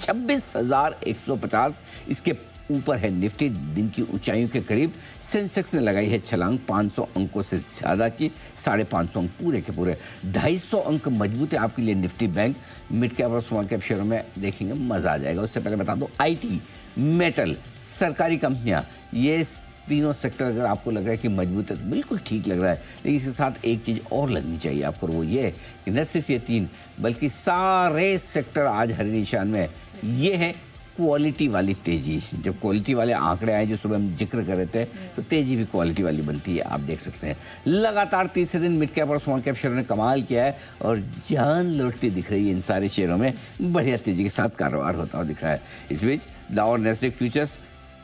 26,150, इसके ऊपर है निफ्टी दिन की ऊंचाइयों के करीब। सेंसेक्स ने लगाई है छलांग 500 अंकों से ज़्यादा की, 550 अंक पूरे के पूरे। 250 अंक मजबूत है आपके लिए निफ्टी बैंक। मिड कैप और स्मॉल कैप शेयरों में देखेंगे, मज़ा आ जाएगा। उससे पहले बता दो, आईटी, मेटल, सरकारी कंपनियां, ये तीनों सेक्टर अगर आपको लग रहा है कि मजबूत है तो बिल्कुल ठीक लग रहा है। लेकिन इसके साथ एक चीज़ और लगनी चाहिए आपको, वो ये कि न सिर्फ ये तीन बल्कि सारे सेक्टर आज हरे निशान में। ये है क्वालिटी वाली तेजी। जब क्वालिटी वाले आंकड़े आए जो सुबह हम जिक्र कर रहे थे, तो तेजी भी क्वालिटी वाली बनती है। आप देख सकते हैं लगातार तीसरे दिन मिड कैप और स्मॉल कैप शेयरों ने कमाल किया है और जान लौटती दिख रही है। इन सारे शेयरों में बढ़िया तेजी के साथ कारोबार होता हुआ दिख रहा है। इस बीच डाउ और नैस्डैक फ्यूचर्स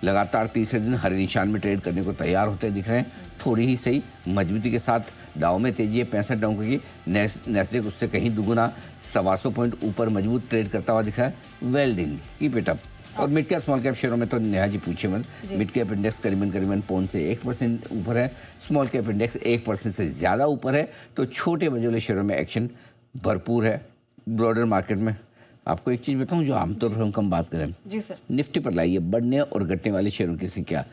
लगातार तीसरे दिन हरे निशान में ट्रेड करने को तैयार होते दिख रहे हैं। थोड़ी ही सही मजबूती के साथ डाउ में तेजी है 65 अंकों की। नैस्डैक उससे कहीं दुगुना 125 पॉइंट ऊपर मजबूत ट्रेड करता हुआ दिख रहा है। Well done, keep it up. और मिड कैप स्मॉल कैप शेयरों में तो नेहा जी पूछे मत। मिड कैप इंडेक्स करीबन पौन से 1% ऊपर है, स्मॉल कैप इंडेक्स 1% से ज़्यादा ऊपर है। तो छोटे मझोले शेयरों में एक्शन भरपूर है। ब्रॉडर मार्केट में आपको एक चीज़ बताऊं जो आमतौर पर हम कम बात करें, जी सर, निफ्टी पर लाइए बढ़ने और घटने वाले शेयरों की संख्या।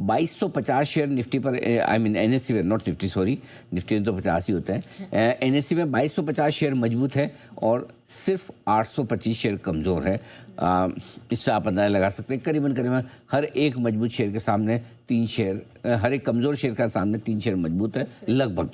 2250 शेयर निफ्टी पर, आई मीन एनएससी में, नॉट निफ्टी, सॉरी, निफ्टी में तो 50 ही होते हैं। एनएससी में 2250 शेयर मजबूत है और सिर्फ 825 शेयर कमज़ोर है। इससे आप अंदाजा लगा सकते हैं करीबन हर एक मजबूत शेयर के सामने 3 शेयर, हर एक कमज़ोर शेयर का सामने 3 शेयर मजबूत है लगभग।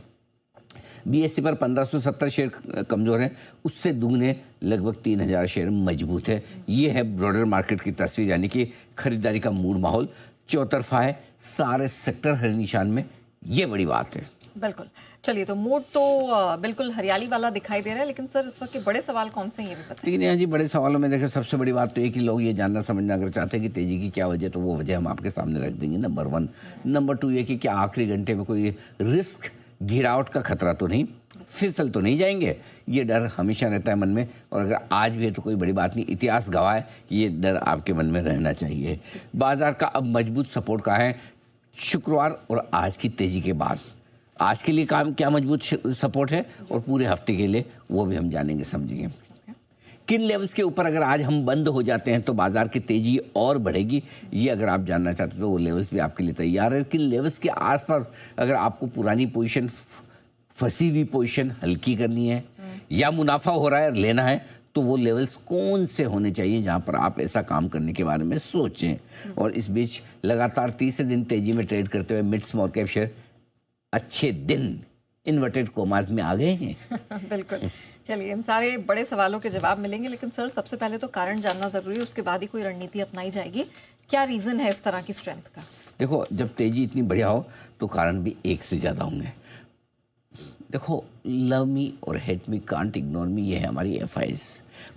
बीएससी पर 1570 शेयर कमज़ोर हैं, उससे दुगने लगभग 3000 शेयर मजबूत है। ये है ब्रॉडर मार्केट की तस्वीर, यानी कि खरीदारी का मूड माहौल चौतरफा है, सारे सेक्टर हरे निशान में। ये बड़ी बात है। बिल्कुल। चलिए, तो मूड तो बिल्कुल हरियाली वाला दिखाई दे रहा है, लेकिन सर इस वक्त के बड़े सवाल कौन से हैं ये भी बताइए। लेकिन जी बड़े सवालों में देखिए, सबसे बड़ी बात तो ये कि लोग ये जानना समझना अगर चाहते हैं कि तेजी की क्या वजह, तो वो वजह हम आपके सामने रख देंगे, नंबर 1। नंबर 2 ये कि क्या आखिरी घंटे में कोई रिस्क गिरावट का खतरा तो नहीं, फिसल तो नहीं जाएंगे। ये डर हमेशा रहता है मन में, और अगर आज भी है तो कोई बड़ी बात नहीं, इतिहास गवाह है कि ये डर आपके मन में रहना चाहिए। बाजार का अब मजबूत सपोर्ट कहाँ है? शुक्रवार और आज की तेजी के बाद। आज के लिए काम क्या मजबूत सपोर्ट है और पूरे हफ्ते के लिए, वो भी हम जानेंगे समझेंगे। किन लेवल्स के ऊपर अगर आज हम बंद हो जाते हैं तो बाजार की तेजी और बढ़ेगी, ये अगर आप जानना चाहते हो तो वो लेवल्स भी आपके लिए तैयार है। किन लेवल्स के आसपास अगर आपको पुरानी पोजीशन, फंसी हुई पोजीशन हल्की करनी है या मुनाफा हो रहा है लेना है, तो वो लेवल्स कौन से होने चाहिए जहां पर आप ऐसा काम करने के बारे में सोचें। और इस बीच लगातार तीसरे दिन तेजी में ट्रेड करते हुए मिड स्मॉल कैप शेयर अच्छे दिन इन्वर्टेड कोमास में आ गए हैं। बिल्कुल। चलिए, इन सारे बड़े सवालों के जवाब मिलेंगे, लेकिन सर सबसे पहले तो कारण जानना जरूरी है, उसके बाद ही कोई रणनीति अपनाई जाएगी। क्या रीजन है इस तरह की स्ट्रेंथ का? देखो, जब तेजी इतनी बढ़िया हो तो कारण भी एक से ज़्यादा होंगे। देखो, लव मी और hate me, can't ignore me, ये है हमारी एफआईज।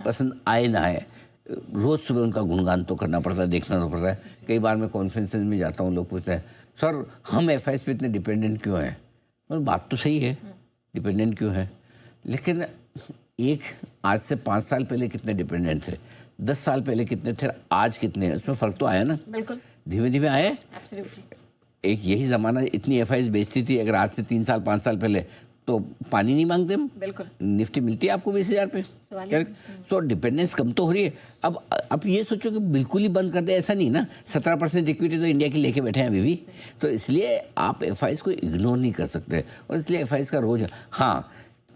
पसंद आए ना आए, रोज़ सुबह उनका गुणगान तो करना पड़ता है, देखना तो पड़ता है। कई बार मैं कॉन्फ्रेंसेस में जाता हूँ, लोग पूछते हैं सर हम एफआईज पे इतने डिपेंडेंट क्यों हैं? और बात तो सही है, डिपेंडेंट क्यों है, लेकिन एक आज से 5 साल पहले कितने डिपेंडेंट थे, 10 साल पहले कितने थे, आज कितने हैं, उसमें फ़र्क तो आया ना। बिल्कुल, धीमे धीमे आए। एक यही ज़माना इतनी एफआईज बेचती थी, अगर आज से 3 साल 5 साल पहले, तो पानी नहीं मांगते हम। बिल्कुल, निफ्टी मिलती है आपको 20,000 पे। सो डिपेंडेंस कम तो हो रही है। अब ये सोचो कि बिल्कुल ही बंद कर दे, ऐसा नहीं ना। 17% इक्विटी तो इंडिया की लेके बैठे हैं अभी भी, तो इसलिए आप एफआईज को इग्नोर नहीं कर सकते, और इसलिए एफआईज का रोज। हाँ,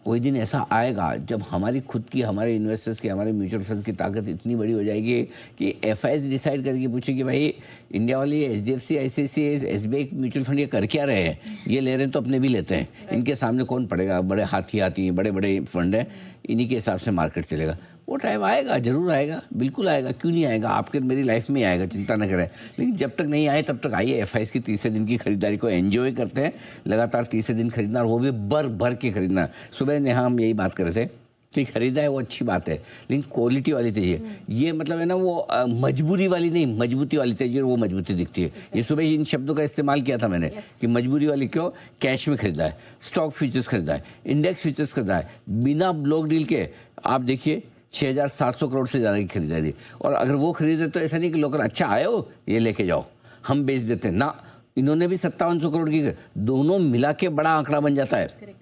कोई दिन ऐसा आएगा जब हमारी खुद की, हमारे इन्वेस्टर्स की, हमारे म्यूचुअल फंड्स की ताकत इतनी बड़ी हो जाएगी कि एफआईज डिसाइड करके पूछेगी भाई इंडिया वाली HDFC, ICICI, SBI mutual fund ये कर क्या रहे हैं, ये ले रहे हैं तो अपने भी लेते हैं, इनके सामने कौन पड़ेगा, बड़े हाथी आती हैं, बड़े बड़े फंड हैं, इन्हीं के हिसाब से मार्केट चलेगा। वो टाइम आएगा, जरूर आएगा, बिल्कुल आएगा, क्यों नहीं आएगा, आपके मेरी लाइफ में आएगा, चिंता न करें। लेकिन जब तक नहीं आए तब तक आइए, एफआईज की तीसरे दिन की खरीदारी को एंजॉय करते हैं। लगातार तीसरे दिन खरीदना, और वो भी भर के खरीदना। सुबह ने हम यही बात कर रहे थे कि खरीदा है वो अच्छी बात है, लेकिन क्वालिटी वाली चाहिए। ये मतलब है ना, वो मजबूरी वाली नहीं, मजबूती वाली चाहिए, वो मजबूती दिखती है। ये सुबह इन शब्दों का इस्तेमाल किया था मैंने कि मजबूरी वाली क्यों? कैश में खरीदा है, स्टॉक फ्यूचर्स खरीदा है, इंडेक्स फ्यूचर्स खरीदा है, बिना ब्लॉक डील के। आप देखिए 6,700 करोड़ से ज़्यादा की खरीदारी, और अगर वो खरीदे तो ऐसा नहीं कि लोकल अच्छा आए हो ये लेके जाओ हम बेच देते ना, इन्होंने भी 5700 करोड़ की, दोनों मिला के बड़ा आंकड़ा बन जाता है।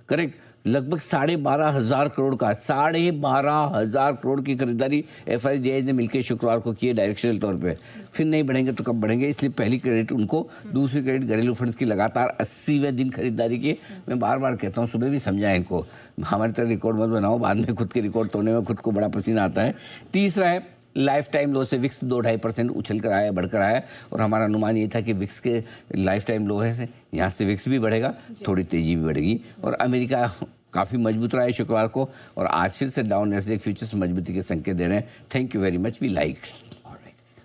करेक्ट। लगभग 12,500 करोड़ का 12,500 करोड़ की खरीदारी FIDI ने मिलकर शुक्रवार को की है डायरेक्शनल तौर पे। फिर नहीं बढ़ेंगे तो कब बढ़ेंगे, इसलिए पहली क्रेडिट उनको, दूसरी क्रेडिट घरेलू फंड्स की लगातार 80वें दिन खरीदारी की। मैं बार बार कहता हूँ, सुबह भी समझाएं इनको, हमारी तरह रिकॉर्ड मत बनाओ, बाद में खुद के रिकॉर्ड तोड़ने में खुद को बड़ा पसीना आता है। तीसरा है लाइफ टाइम लो से विक्स 2-2.5% उछल कर आया, बढ़कर आया, और हमारा अनुमान ये था कि विक्स के लाइफ टाइम लो है, यहाँ से विक्स भी बढ़ेगा, थोड़ी तेजी भी बढ़ेगी। और अमेरिका काफ़ी मजबूत रहा है शुक्रवार को, और आज फिर से डाउन नैस्डैक फ्यूचर्स मजबूती के संकेत दे रहे हैं। Thank you very much, we like.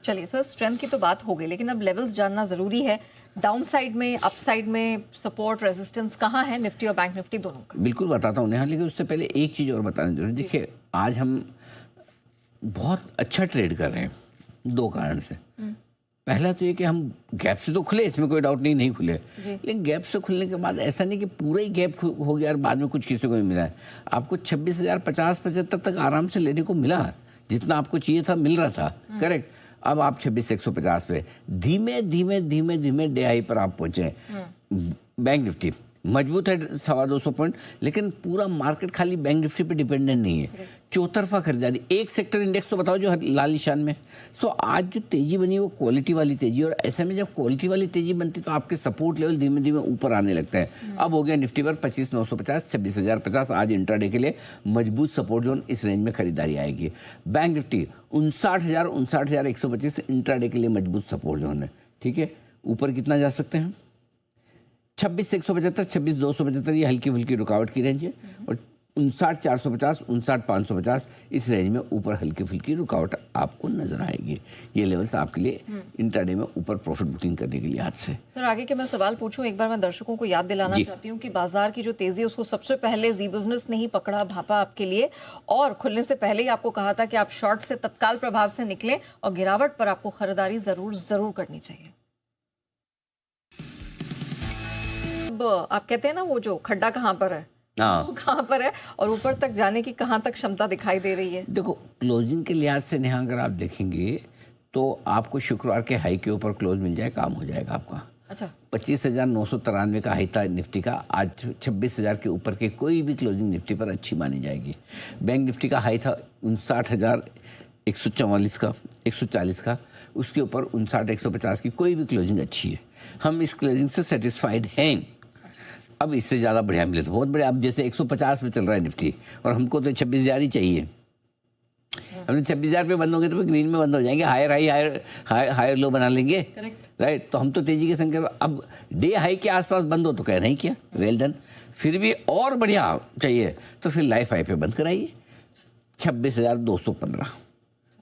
चलिए सर, स्ट्रेंथ की तो बात हो गई, लेकिन अब लेवल्स जानना ज़रूरी है। डाउन साइड में, अप साइड में सपोर्ट रेजिस्टेंस कहाँ है निफ्टी और बैंक निफ्टी दोनों का? बिल्कुल बताता हूँ नेहा, लेकिन उससे पहले एक चीज़ और बताना जरूरी। देखिए, आज हम बहुत अच्छा ट्रेड कर रहे हैं 2 कारण से। पहला तो ये कि हम गैप से तो खुले, इसमें कोई डाउट नहीं खुले, लेकिन गैप से खुलने के बाद ऐसा नहीं कि पूरा ही गैप हो गया और बाद में कुछ किसी को नहीं मिला है। आपको 26,050-75 तक आराम से लेने को मिला, जितना आपको चाहिए था मिल रहा था, करेक्ट। अब आप 26,150 पे धीमे धीमे धीमे धीमे डे हाई पर आप पहुंचे। बैंक निफ्टी मजबूत है 225 पॉइंट, लेकिन पूरा मार्केट खाली बैंक निफ्टी पे डिपेंडेंट नहीं है। चौतरफा खरीदारी, एक सेक्टर इंडेक्स तो बताओ जो लाल निशान में। सो आज जो तेजी बनी वो क्वालिटी वाली तेजी, और ऐसे में जब क्वालिटी वाली तेजी बनती तो आपके सपोर्ट लेवल धीमे धीमे ऊपर आने लगते हैं। अब हो गया निफ्टी पर 25,950, 26,050 आज इंट्राडे के लिए मजबूत सपोर्ट जोन, इस रेंज में खरीदारी आएगी। बैंक निफ्टी 59,000, 59,125 इंट्राडे के लिए मजबूत सपोर्ट जोन है, ठीक है। ऊपर कितना जा सकते हैं? 26,175, 26,275 ये हल्की फुल्की रुकावट की रेंज है, और 59,450, 59,550 इस रेंज में ऊपर हल्की फुल्की रुकावट आपको नजर आएगी। ये लेवल्स आपके लिए इंट्राडे में ऊपर प्रॉफिट बुकिंग करने के लिए आज से। सर, आगे के मैं सवाल पूछूं, एक बार मैं दर्शकों को याद दिलाना चाहती हूँ कि बाजार की जो तेजी है उसको सबसे पहले जी बिजनेस ने ही पकड़ा, भापा आपके लिए, और खुलने से पहले ही आपको कहा था कि आप शॉर्ट से तत्काल प्रभाव से निकलें और गिरावट पर आपको खरीदारी जरूर करनी चाहिए। आप कहते हैं ना, वो जो खड्डा कहाँ पर है, वो कहाँ पर है, और ऊपर तक जाने की कहाँ तक क्षमता दिखाई दे रही है? देखो, क्लोजिंग के लिहाज से नेहा अगर आप देखेंगे तो आपको शुक्रवार के हाई के ऊपर क्लोज मिल जाए, काम हो जाएगा आपका। अच्छा, 25,993 का हाई था निफ्टी का, आज 26,000 के ऊपर के कोई भी क्लोजिंग निफ्टी पर अच्छी मानी जाएगी। बैंक निफ्टी का हाई था 59,144 का, 140 का, उसके ऊपर 59,150 की कोई भी क्लोजिंग अच्छी है। हम इस क्लोजिंग से सेटिस्फाइड हैं। अब इससे ज़्यादा बढ़िया मिले तो बहुत बढ़िया। अब जैसे 150 पे चल रहा है निफ्टी, और हमको तो 26,000 ही चाहिए। हमने 26,000 पे बंद होंगे तो ग्रीन में बंद हो जाएंगे, हायर लो बना लेंगे, राइट। तो हम तो तेजी के संकेत, अब डे हाई के आसपास बंद हो तो कह नहीं किया, वेल डन। फिर भी और बढ़िया चाहिए तो फिर लाइफ हाई पे बंद कराइए, 26,215,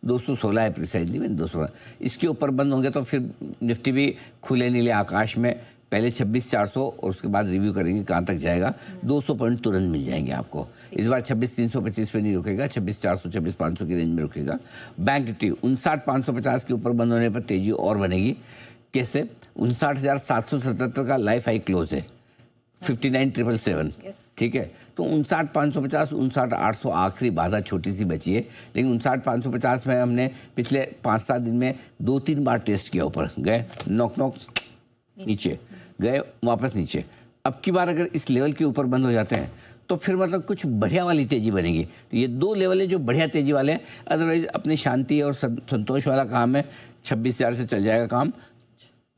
216 है प्रिसाइजली, मैंने 216। इसके ऊपर बंद होंगे तो फिर निफ्टी भी खुले नीले आकाश में, पहले 26,400 और उसके बाद रिव्यू करेंगे कहाँ तक जाएगा। 200 पॉइंट तुरंत मिल जाएंगे आपको। इस बार 26,325 पे नहीं रुकेगा, 26,400, 26,500 की रेंज में रुकेगा। बैंक निफ्टी 59,550 के ऊपर बंद होने पर तेजी और बनेगी। कैसे? 59,777 का लाइफ हाई क्लोज है, 59,777, ठीक है। तो 59,550, 59,800 आखिरी बाधा छोटी सी बची है, लेकिन 59,550 में हमने पिछले 5-7 दिन में 2-3 बार टेस्ट किया, ऊपर गए, नॉक नीचे गए, वापस नीचे। अब की बार अगर इस लेवल के ऊपर बंद हो जाते हैं तो फिर मतलब कुछ बढ़िया वाली तेजी बनेगी। तो ये 2 लेवल है जो बढ़िया तेजी वाले हैं। अदरवाइज अपनी शांति और संतोष वाला काम है, 26,000 से चल जाएगा काम,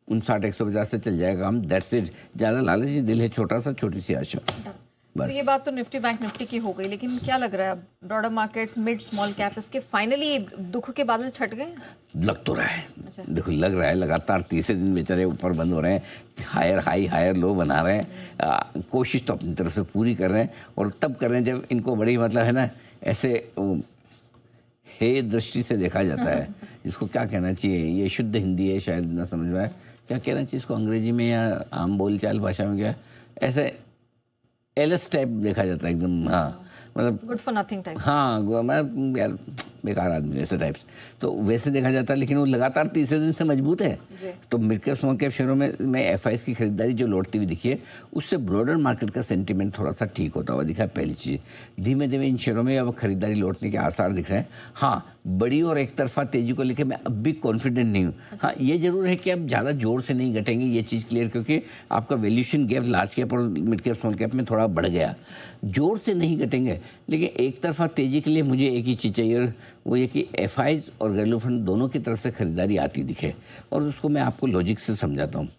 59,150 से चल जाएगा काम, दैट्स इट। ज़्यादा लालची दिल है, छोटा सा, छोटी सी आशा। तो ये बात तो निफ्टी बैंक निफ्टी की हो गई, लेकिन क्या लग रहा है broader markets, mid small cap, इसके फाइनली दुख के बादल छट गए? लग तो रहा है, अच्छा। देखो लग रहा है, लगातार तीसरे दिन बेचारे ऊपर बंद हो रहे हैं, हायर हाई हायर लो बना रहे हैं। कोशिश तो अपनी तरफ से पूरी कर रहे हैं, और तब कर रहे हैं जब इनको बड़ी मतलब है ना, ऐसे हे दृष्टि से देखा जाता है। इसको क्या कहना चाहिए, ये शुद्ध हिंदी है शायद ना समझ में आए, क्या कहना चाहिए इसको अंग्रेजी में या आम बोलचाल भाषा में, क्या ऐसे एलएस टाइप देखा जाता है एकदम। हाँ, मतलब गुड फॉर नथिंग टाइप। हाँ, मैं यार बेकार आदमी ऐसे टाइप्स, तो वैसे देखा जाता है। लेकिन वो लगातार तीसरे दिन से मजबूत है। तो मिड कैप स्मॉल कैप शेयरों में एफआईएस की खरीदारी जो लौटती हुई दिखी है, उससे ब्रॉडर मार्केट का सेंटीमेंट थोड़ा सा ठीक होता हुआ दिखा है। पहली चीज़, धीमे धीमे इन शेयरों में अब खरीदारी लौटने के आसार दिख रहे हैं। हाँ, बड़ी और एक तरफा तेजी को लेकर मैं अब भी कॉन्फिडेंट नहीं हूँ। हाँ, ये जरूर है कि अब ज़्यादा जोर से नहीं घटेंगे, ये चीज़ क्लियर, क्योंकि आपका वैल्यूएशन गैप लार्ज कैप और मिड कैप स्मॉल कैप में थोड़ा बढ़ गया। जोर से नहीं घटेंगे, लेकिन एक तरफा तेजी के लिए मुझे एक ही चीज़ चाहिए, और वो ये कि एफआईज और घरेलू फंड दोनों की तरफ से खरीदारी आती दिखे, और उसको मैं आपको लॉजिक से समझाता हूँ।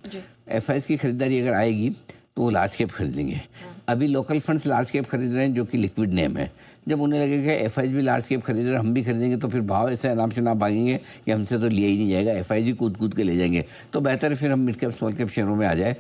एफआईज की खरीदारी अगर आएगी तो वो लार्ज कैप खरीदेंगे। अभी लोकल फंड्स लार्ज कैप खरीद रहे हैं जो कि लिक्विड नेम है। जब उन्हें लगेगा एफआईज भी लार्ज कैप खरीद रहे हैं, हम भी खरीदेंगे, तो फिर भाव ऐसे आराम से ना भागेंगे कि हमसे तो लिया ही नहीं जाएगा, एफआईज ही कूद कूद के ले जाएंगे। तो बेहतर है फिर हम मिड कैप स्मॉल कैप शेयरों में आ जाए,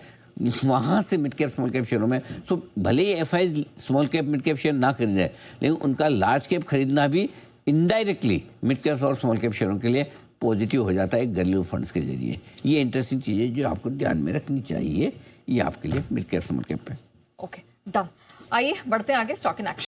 वहाँ से मिड कैप स्मॉल कैप शेयरों में। सो भले ही FIIs small cap mid cap share ना खरीदें, लेकिन उनका लार्ज कैप खरीदना भी इनडायरेक्टली मिड कैप और स्मॉल कैप शेयरों के लिए पॉजिटिव हो जाता है घरेलू फंड्स के जरिए। ये इंटरेस्टिंग चीज़ है जो आपको ध्यान में रखनी चाहिए, ये आपके लिए मिड कैप स्मॉल कैप है। Okay, done. आइए बढ़ते हैं आगे, स्टॉक इन एक्शन।